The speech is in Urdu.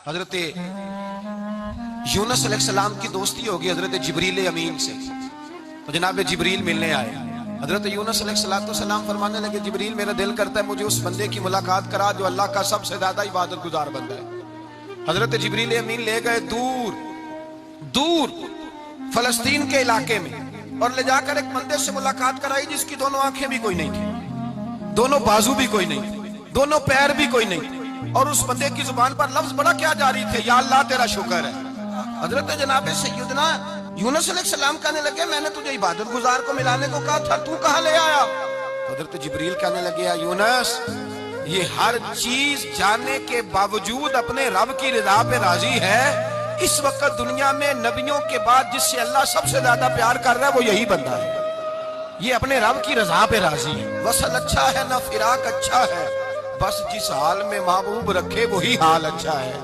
حضرت یونس علیہ السلام کی دوستی ہوگی حضرت جبریل امین سے، تو جناب جبریل ملنے آئے۔ حضرت یونس علیہ السلام فرمانے لگے جبریل میرا دل کرتا ہے مجھے اس بندے کی ملاقات کرا جو اللہ کا سب سے زیادہ عبادت گزار بندہ ہے۔ حضرت جبریل امین لے گئے دور فلسطین کے علاقے میں، اور لے جا کر ایک بندے سے ملاقات کرائی جس کی دونوں آنکھیں بھی کوئی نہیں تھی، دونوں بازو بھی کوئی نہیں تھی، دونوں پیر بھی کوئی نہیں تھی، اور اس بندے کی زبان پر لفظ بڑا کیا جاری تھے، یا اللہ تیرا شکر ہے۔ حضرت جناب سیدنا یونس علیہ السلام کہنے لگے میں نے تجھے عبادت گزار کو ملانے کو کہا تھا، تو کہاں لے آیا؟ حضرت جبریل کہنے لگے یا یونس، یہ ہر چیز جاننے کے باوجود اپنے رب کی رضا پہ راضی ہے۔ اس وقت دنیا میں نبیوں کے بعد جس سے اللہ سب سے زیادہ پیار کر رہا ہے وہ یہی بندہ ہے، یہ اپنے رب کی رضا پہ راضی ہے۔ وصل اچھا ہے نہ فراق اچھا ہے، بس جس حال میں محبوب رکھے وہی حال اچھا ہے۔